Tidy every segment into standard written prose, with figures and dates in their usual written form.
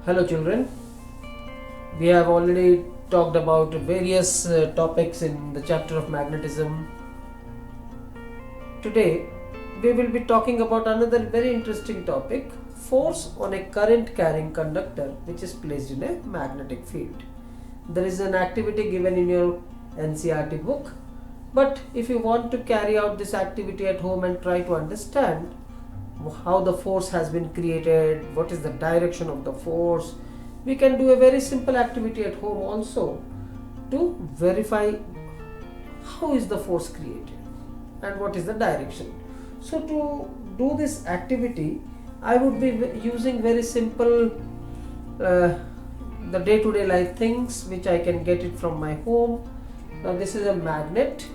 Hello children, we have already talked about various topics in the chapter of magnetism. Today we will be talking about another very interesting topic, force on a current carrying conductor which is placed in a magnetic field. There is an activity given in your NCERT book, but if you want to carry out this activity at home and try to understand how the force has been created, what is the direction of the force, we can do a very simple activity at home also to verify how is the force created and what is the direction. So to do this activity, I would be using very simple the day-to-day life things which I can get it from my home. Now this is a magnet.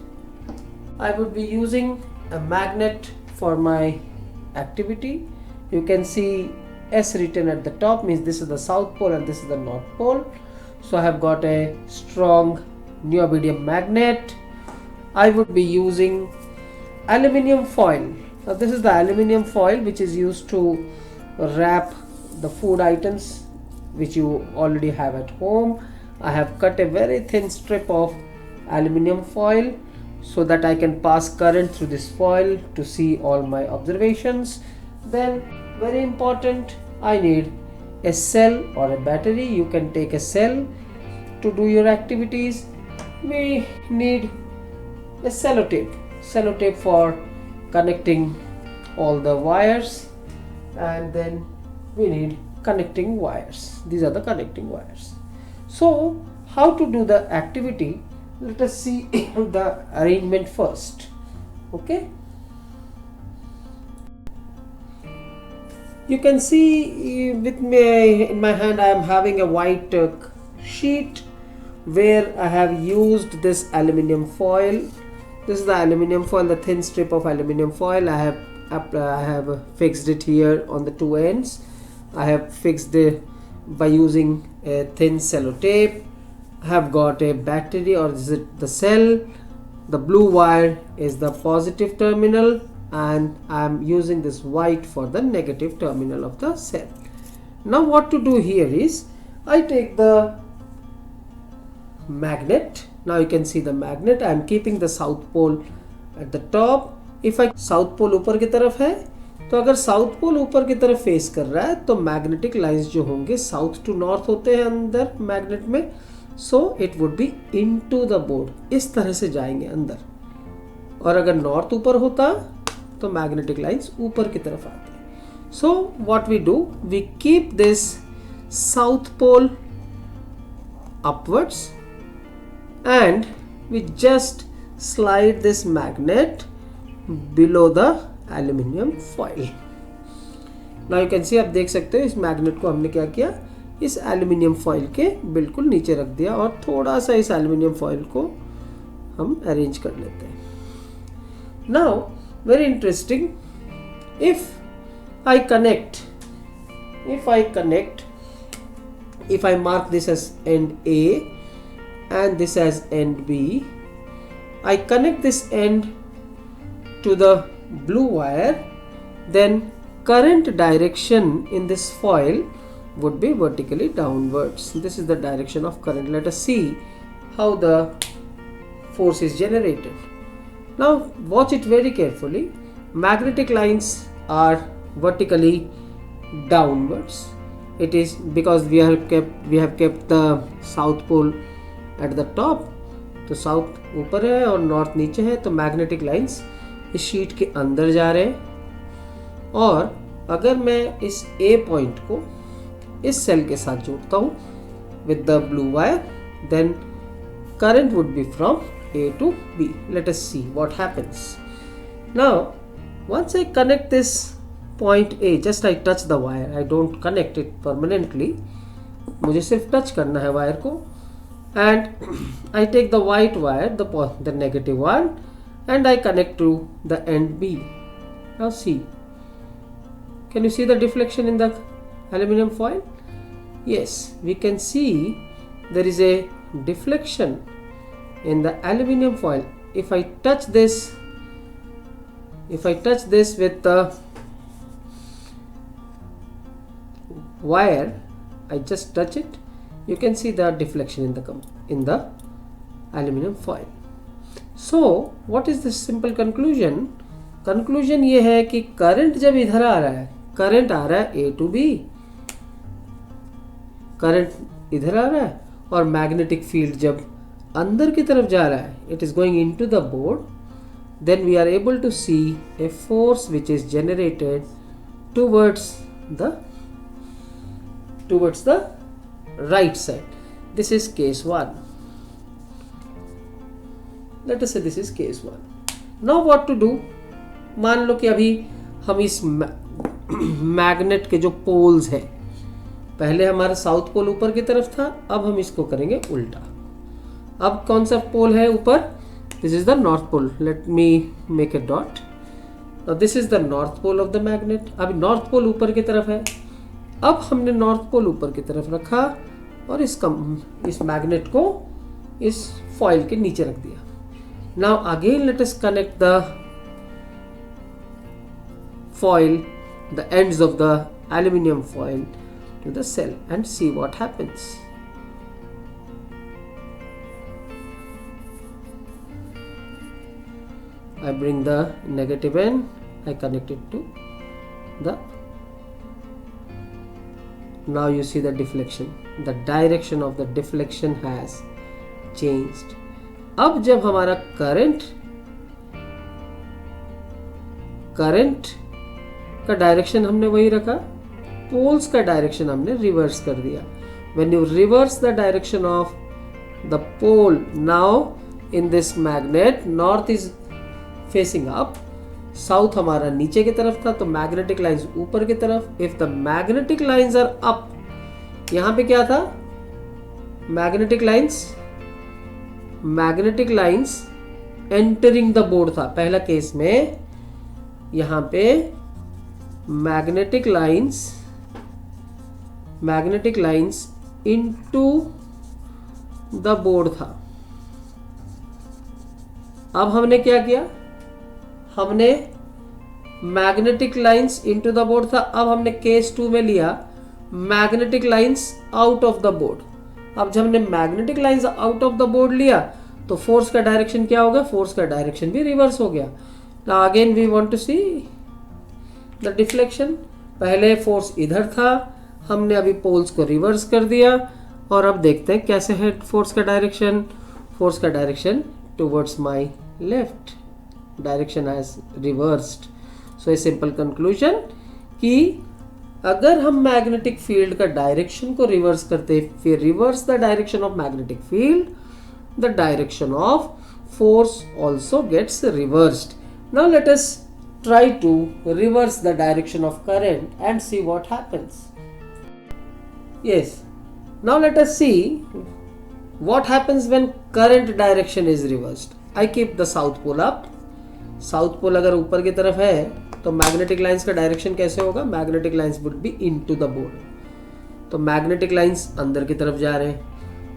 I would be using a magnet for my activity. You can see S written at the top, means this is the south pole and this is the north pole. So I have got a strong niobidium magnet. I would be using aluminium foil. Now this is the aluminium foil which is used to wrap the food items which you already have at home. I have cut a very thin strip of aluminium foil so that I can pass current through this foil to see all my observations. Then very important, I need a cell or a battery. You can take a cell to do your activities. We need a sellotape for connecting all the wires, and then we need connecting wires. These are the connecting wires. So how to do the activity? Let us see the arrangement first. Okay, you can see with me in my hand I am having a white sheet where I have used this aluminium foil. This is the aluminium foil, the thin strip of aluminium foil. I have fixed it here on the two ends. I have fixed it by using a thin sellotape. I have got a battery, or this is the cell. The blue wire is the positive terminal and I am using this white for the negative terminal of the cell. Now what to do here is, I take the magnet. Now you can see the magnet. I am keeping the south pole at the top. If I south pole ऊपर की तरफ है, तो अगर south pole ऊपर की तरफ face कर रहा है तो मैग्नेटिक लाइंस जो होंगे साउथ टू नॉर्थ होते हैं अंदर मैग्नेट में. So it would be into the board, इस तरह से जाएंगे अंदर. और अगर नॉर्थ ऊपर होता तो मैग्नेटिक लाइंस ऊपर की तरफ आते. So what we do, we keep this south pole upwards and we just slide this magnet below the aluminium foil. Now you can see, आप देख सकते हो इस मैग्नेट को हमने क्या किया, इस एल्यूमिनियम फॉइल के बिल्कुल नीचे रख दिया और थोड़ा सा इस एल्यूमिनियम फॉइल को हम अरेंज कर लेते हैं. Now very interesting, if I mark this as end A and this as end B, I connect this end to the blue wire, then current direction in this foil would be vertically downwards. This is the direction of current. Let us see how the force is generated. Now watch it very carefully. Magnetic lines are vertically downwards. It is because we have kept the south pole at the top. तो south ऊपर है और north नीचे है, तो magnetic lines इस sheet के अंदर जा रहे हैं. और अगर मैं इस A पॉइंट को इस सेल के साथ जोड़ता हूँ with the blue wire, then current would be from A to B. Let us see what happens. Now once I connect this point A, just I touch the wire, I don't connect it permanently, मुझे सिर्फ touch करना है wire को, and I take the white wire, the negative one, and I connect to the end B. Now see, can you see the deflection in the aluminum foil? Yes, we can see there is a deflection in the aluminum foil. If I touch this with the wire, I just touch it, you can see the deflection in the aluminum foil. So what is the simple conclusion? Conclusion ये है कि current जब इधर आ रहा है, current आ रहा है A to B, करंट इधर आ रहा है, और मैग्नेटिक फील्ड जब अंदर की तरफ जा रहा है, it is going into the board, then we are able to see a force which is generated towards the right side. This is case 1. Let us say this is case 1. Now what to do? मान लो कि अभी हम इस magnet के जो poles हैं, पहले हमारा साउथ पोल ऊपर की तरफ था, अब हम इसको करेंगे उल्टा. अब कौन सा पोल है ऊपर? This is the north pole. Let me make a dot. Now this is the north pole of the magnet. अब नॉर्थ पोल ऊपर की तरफ है. अब हमने नॉर्थ पोल ऊपर की तरफ रखा और इस मैग्नेट को इस फॉइल के नीचे रख दिया. Now again let us connect the foil, the ends of the aluminum foil to the cell and see what happens. I bring the negative end, I connect it to the, now you see the deflection, the direction of the deflection has changed. अब जब हमारा current का direction हमने वही रखा, poles का direction हमने reverse कर दिया. When you reverse the direction of the pole, now in this magnet north is facing up, south हमारा नीचे की तरफ था, तो मैग्नेटिक लाइंस ऊपर की तरफ. If the magnetic lines are up, यहां पे क्या था? Magnetic lines entering the board था पहला केस में. यहां पे magnetic lines into the board था. अब हमने क्या किया? हमने magnetic lines into the board था, अब हमने केस 2 में लिया magnetic lines out of the board. अब जब हमने magnetic lines out of the board लिया तो फोर्स का डायरेक्शन क्या हो गया? फोर्स का डायरेक्शन भी रिवर्स हो गया. Now again we want to see the deflection. पहले फोर्स इधर था, हमने अभी पोल्स को रिवर्स कर दिया, और अब देखते हैं कैसे है फोर्स का डायरेक्शन. फोर्स का direction towards my left, direction has reversed. So a simple conclusion कि अगर हम मैग्नेटिक फील्ड का डायरेक्शन को रिवर्स करते, फिर reverse the direction of magnetic field, the direction of force also gets reversed. Now let us try to reverse the direction of current and see what happens. Yes, now let us see what happens when current direction is reversed. I keep the south pole up. South pole अगर ऊपर की तरफ है तो magnetic lines का direction कैसे होगा? Magnetic lines would be into the board. तो मैग्नेटिक लाइंस अंदर की तरफ जा रहे हैं.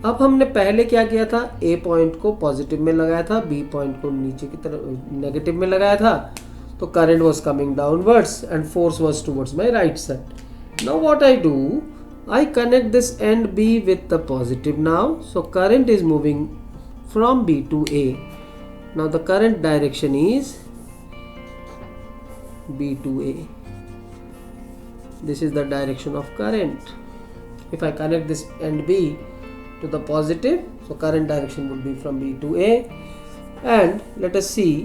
अब हमने पहले क्या किया था? A पॉइंट को पॉजिटिव में लगाया था, B पॉइंट को नीचे की तरफ नेगेटिव में लगाया था. So current was coming downwards and force was towards my right side. Now what I do, I connect this end B with the positive now. So current is moving from B to A. Now the current direction is B to A. This is the direction of current. If I connect this end B to the positive, so current direction would be from B to A. And let us see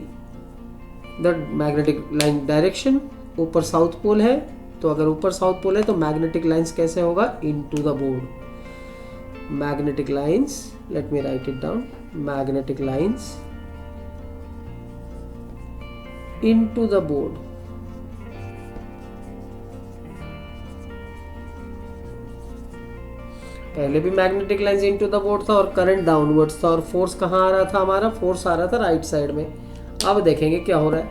the magnetic line direction. ऊपर south pole है, तो अगर ऊपर south pole है तो magnetic lines कैसे होगा? Into the board. Magnetic lines, let me right it down, magnetic lines into the board. पहले भी magnetic lines into the board था और करंट डाउनवर्ड्स था, और फोर्स कहाँ आ रहा था? हमारा फोर्स आ रहा था राइट साइड में. अब देखेंगे क्या हो रहा है.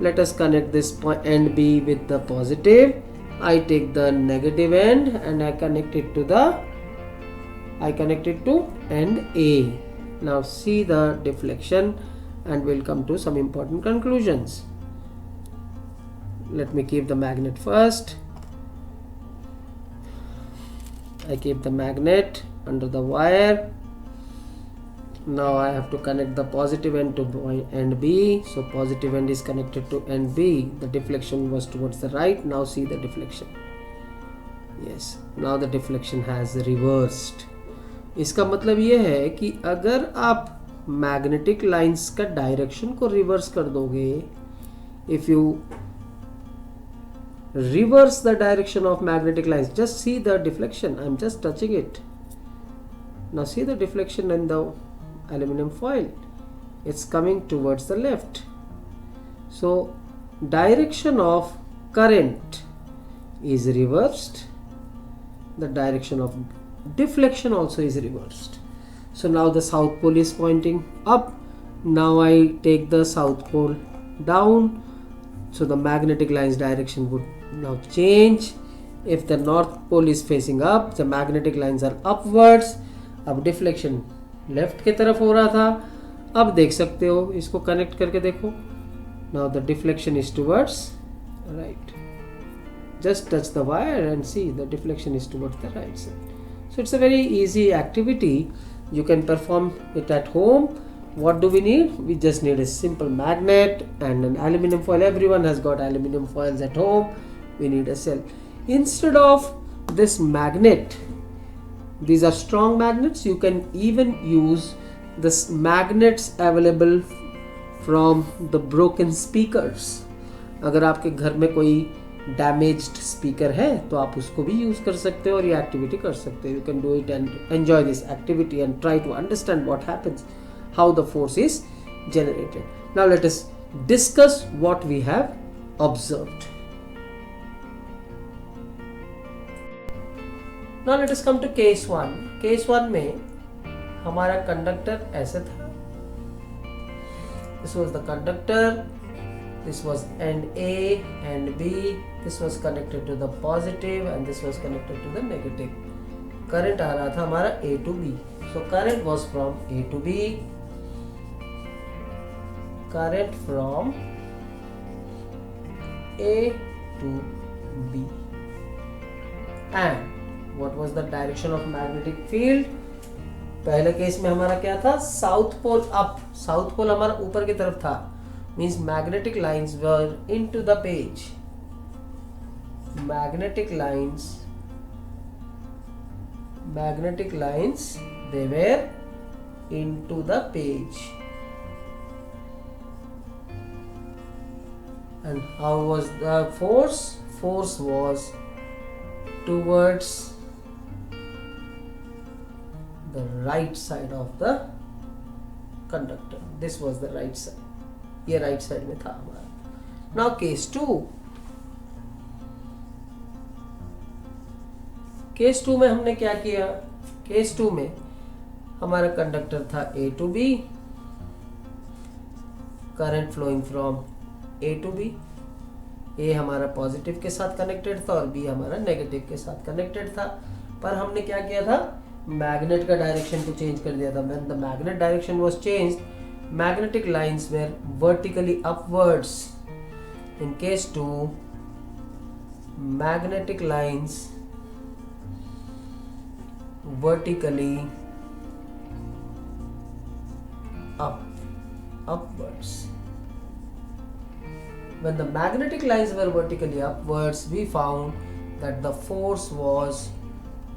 Let us connect this end B with the positive. I take the negative end and I connect it to end A. Now see the deflection and we'll come to some important conclusions. Let me keep the magnet first. I keep the magnet under the wire. Now I have to connect the positive end to end B. So positive end is connected to end B. The deflection was towards the right. Now see the deflection. Yes, now the deflection has reversed. इसका मतलब ये है कि अगर आप magnetic lines का direction को reverse कर दोगे, if you reverse the direction of magnetic lines, just see the deflection. I'm just touching it. Now see the deflection in the aluminum foil. It's coming towards the left. So direction of current is reversed. The direction of deflection also is reversed. So now the south pole is pointing up. Now I take the south pole down. So the magnetic line's direction would now change. If the north pole is facing up, the magnetic lines are upwards. अब deflection left की तरफ हो रहा था. अब देख सकते हो, इसको connect करके देखो. Now the deflection is towards right. Just touch the wire and see the deflection is towards the right side. So it's a very easy activity. You can perform it at home. What do we need? We just need a simple magnet and an aluminum foil. Everyone has got aluminum foils at home. We need a cell. Instead of this magnet, these are strong magnets. You can even use this magnets available from the broken speakers. अगर आपके घर में कोई damaged speaker है तो आप उसको भी यूज कर सकते हो और ये एक्टिविटी कर सकते हो. You can do it and enjoy this activity and try to understand what happens, how the force is generated. Now let us discuss what we have observed. Now let us come to case 1. Case 1 में हमारा conductor ऐसे था. This was the conductor. This was end A and B. This was connected to the positive and this was connected to the negative. Current आ रहा था हमारा A to B. So current was from A to B. Current from A to B. And what was the direction of magnetic field? पहले case में हमारा क्या था? South pole up. South pole हमारा ऊपर की तरफ था. Means magnetic lines were into the page. Magnetic lines, they were into the page. And how was the force? Force was towards the right side of the conductor. This was the right side. ये right side में था हमारा. Now case 2. Case 2 में हमने क्या किया? Case 2 में हमारा कंडक्टर था A to B. Current flowing from A to B. A हमारा पॉजिटिव के साथ कनेक्टेड था और B हमारा नेगेटिव के साथ कनेक्टेड था. पर हमने क्या किया था? मैग्नेट का डायरेक्शन को चेंज कर दिया था. When the magnet direction was changed, magnetic lines were vertically upwards. In case 2, magnetic lines vertically upwards. When the magnetic lines were vertically upwards, we found that the force was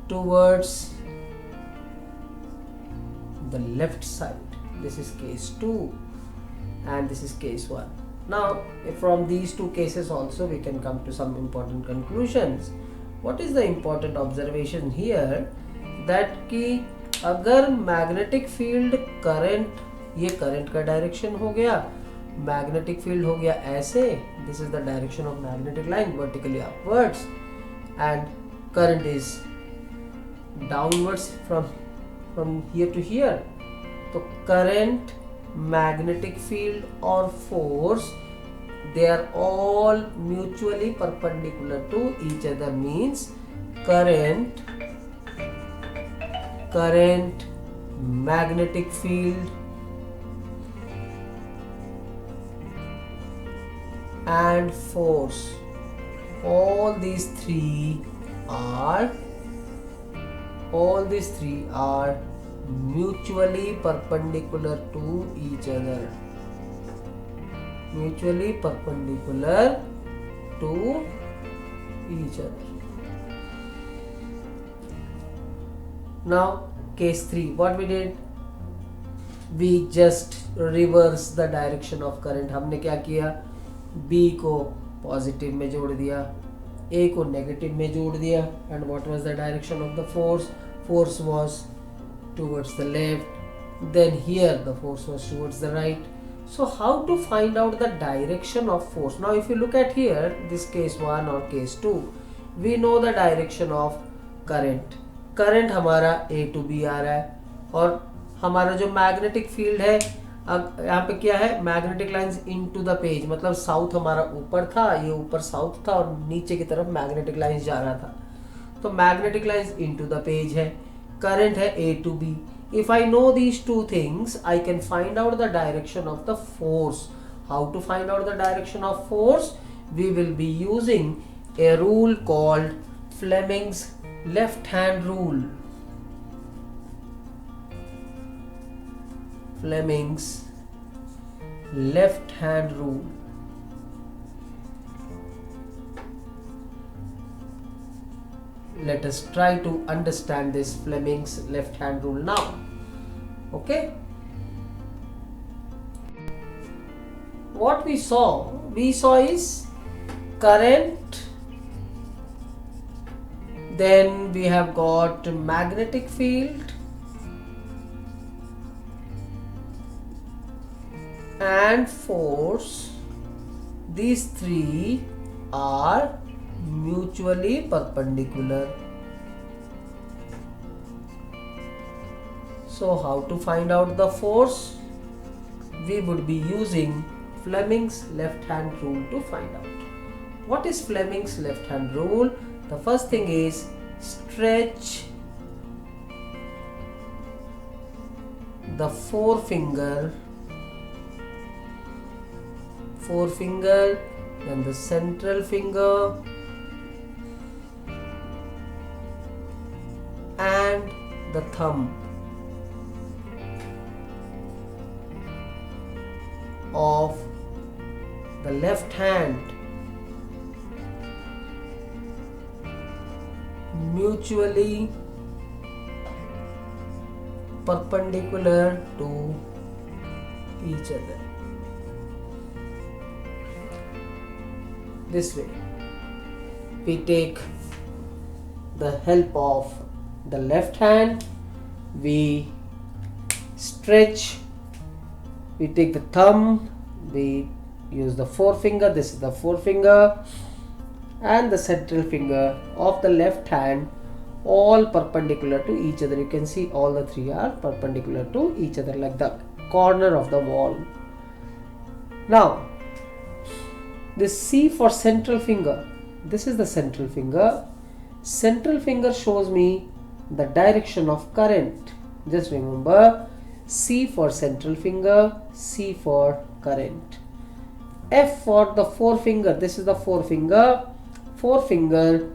towards the left side. This is case 2 and this is case 1. Now from these two cases also we can come to some important conclusions. What is the important observation here? That कि अगर magnetic field current, ये current का direction हो गया, magnetic field हो गया ऐसे, this is the direction of magnetic line vertically upwards and current is downwards from here to here. तो current, magnetic field और force, they are all mutually perpendicular to each other. Means current, magnetic field and force, all these three are all these three are mutually perpendicular to each other. Mutually perpendicular to each other. Now case 3, what we did, we just reverse the direction of current. हमने क्या किया, B को positive में जोड़ दिया, A को negative में जोड़ दिया, and what was the direction of the force? Force was towards the left, then here the force was towards the right. So how to find out the direction of force? Now if you look at here, this case 1 or case 2, we know the direction of current. Current हमारा A to B आ रहा है, और हमारा जो magnetic field है, अब यहाँ पे क्या है, magnetic lines into the page, मतलब साउथ हमारा ऊपर था, ये ऊपर साउथ था और नीचे की तरफ मैग्नेटिक लाइंस जा रहा था, तो magnetic lines into the page है, करंट है A to B. If I know these two things, I can find out the direction of the force. How to find out the direction of force? We will be using a rule called Fleming's left hand rule. Fleming's left hand rule. Let us try to understand this Fleming's left hand rule now. Okay, what we saw is current, then we have got magnetic field and force. These three are mutually perpendicular. So how to find out the force? We would be using Fleming's left hand rule to find out. What is Fleming's left hand rule? The first thing is stretch the forefinger, then the central finger and the thumb of the left hand mutually perpendicular to each other. This way, we take the help of the left hand, we stretch, we take the thumb, we use the forefinger, this is the forefinger, and the central finger of the left hand, all perpendicular to each other. You can see all the three are perpendicular to each other like the corner of the wall. Now this C for central finger, this is the central finger. Central finger shows me the direction of current. Just remember, C for central finger, C for current. F for the forefinger, this is the forefinger. Forefinger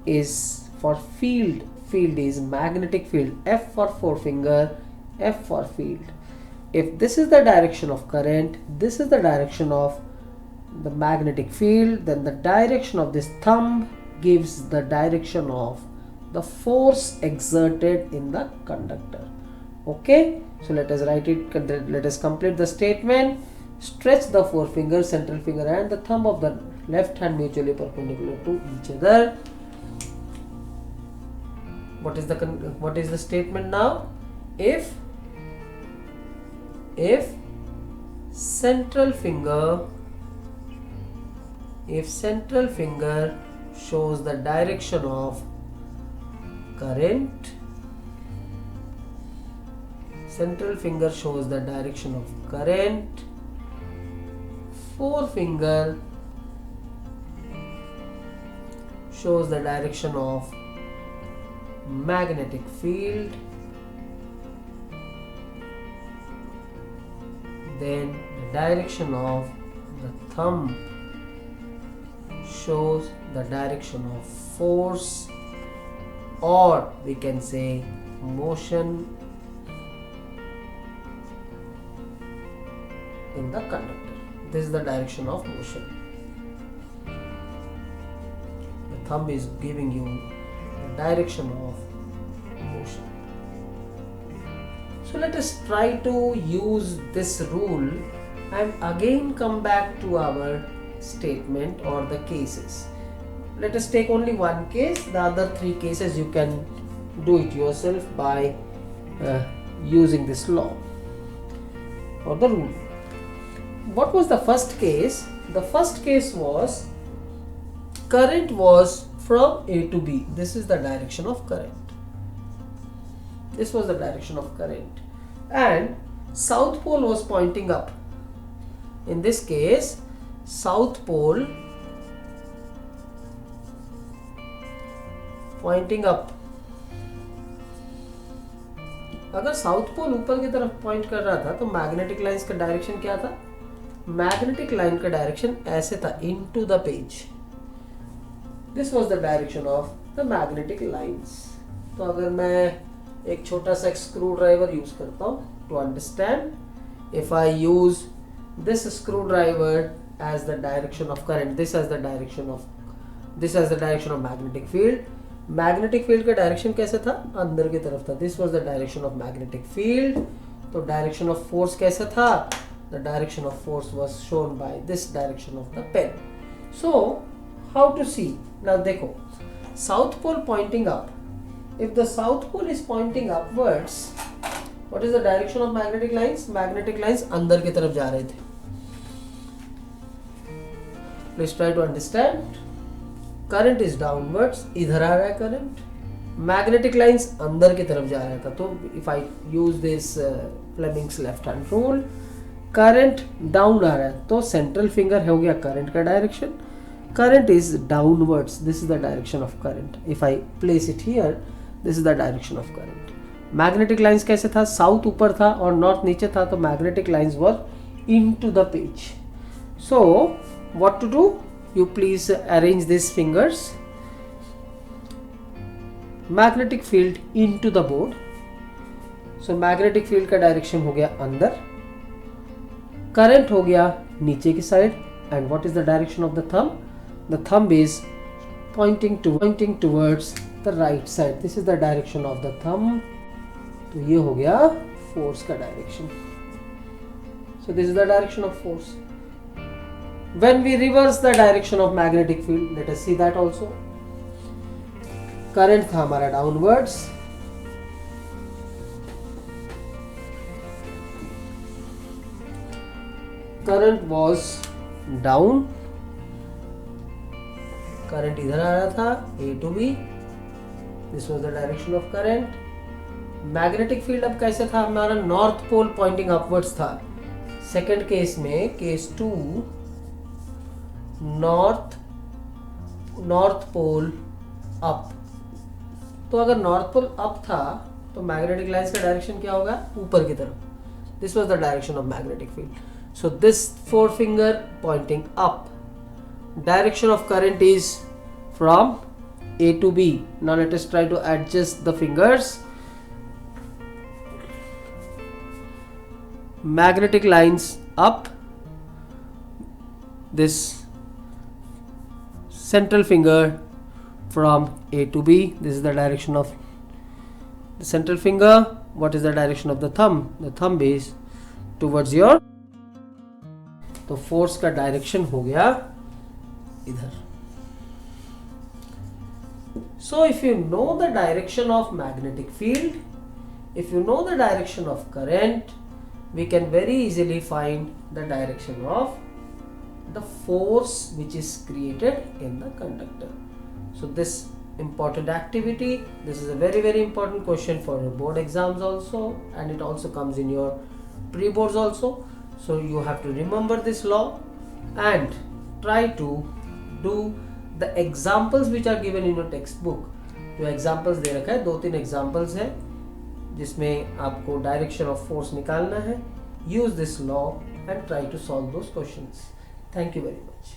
is for field, field is magnetic field. F for forefinger, F for field. If this is the direction of current, this is the direction of the magnetic field, then the direction of this thumb gives the direction of the force exerted in the conductor. Okay, so let us write it, let us complete the statement. Stretch the forefinger, central finger and the thumb of the left hand mutually perpendicular to each other. What is the statement now? If central finger shows the direction of current, central finger shows the direction of current, forefinger shows the direction of magnetic field, then the direction of the thumb shows the direction of force or we can say motion in the conductor. This is the direction of motion. The thumb is giving you the direction of motion. So let us try to use this rule and again come back to our statement or the cases. Let us take only one case. The other three cases you can do it yourself by using this law or the rule. What was the first case? The first case was current was from A to B. This is the direction of current. This was the direction of current. And south pole was pointing up. In this case, south pole pointing up. अगर south pole ऊपर की तरफ point कर रहा था तो magnetic lines का direction क्या था? मैग्नेटिक लाइन का डायरेक्शन ऐसे था, into the page. This was the direction of the magnetic lines. तो अगर मैं एक छोटा सा स्क्रू ड्राइवर यूज करता हूं to understand, if I use this screwdriver as the direction of current, this as the direction of magnetic field. Magnetic field का direction कैसे था? अंदर की तरफ था. This was the direction of magnetic field. तो डायरेक्शन ऑफ फोर्स कैसे था? The direction of force was shown by this direction of the pen. So how to see? Now देखो, south pole pointing up. If the south pole is pointing upwards, what is the direction of magnetic lines? Magnetic lines अंदर की तरफ जा रहे थे. Please try to understand. Current is downwards, इधर आ रहा है करंट. मैग्नेटिक लाइंस अंदर की तरफ जा रहा था. तो if I use this Fleming's left hand rule, current down आ रहा है तो सेंट्रल फिंगर हो गया करंट का direction. Current is downwards, this is the direction of current. If I place it here, this is the direction of current. Magnetic lines कैसे था? South ऊपर था और नॉर्थ नीचे था. तो magnetic lines were into the page. So what to do? You please arrange these fingers. Magnetic field into the board. So magnetic field का direction हो गया अंदर, करंट हो गया नीचे की side. And what is the direction of the thumb? The thumb is pointing towards the right side. This is the direction of the thumb. तो ये हो गया फोर्स का direction. So this is the direction of force. When we reverse the direction of magnetic field, let us see that also. Current था हमारा downwards, current was down, current इधर आ रहा था A to B. This was the direction of current. Magnetic field अब कैसे था हमारा? नॉर्थ पोल पॉइंटिंग अपवर्ड्स था. सेकेंड केस में, केस 2, नॉर्थ पोल अप. तो अगर नॉर्थ पोल अप था तो मैग्नेटिक लाइंस का डायरेक्शन क्या होगा? ऊपर की तरफ. This was the direction of magnetic field. So this four finger Poynting up. Direction of current is from A to B. Now let us try to adjust the fingers. Magnetic lines up. This central finger from A to B. This is the direction of the central finger. What is the direction of the thumb? The thumb is towards your. तो force का direction हो गया इधर. So if you know the direction of magnetic field, if you know the direction of current, we can very easily find the direction of the force which is created in the conductor. So this important activity, this is a very important question for your board exams also, and it also comes in your pre-boards also. So you have to remember this law and try to do the examples which are given in your textbook. जो examples दे रखा है, 2-3 examples है जिसमें आपको direction of force निकालना है. Use this law and try to solve those questions. Thank you very much.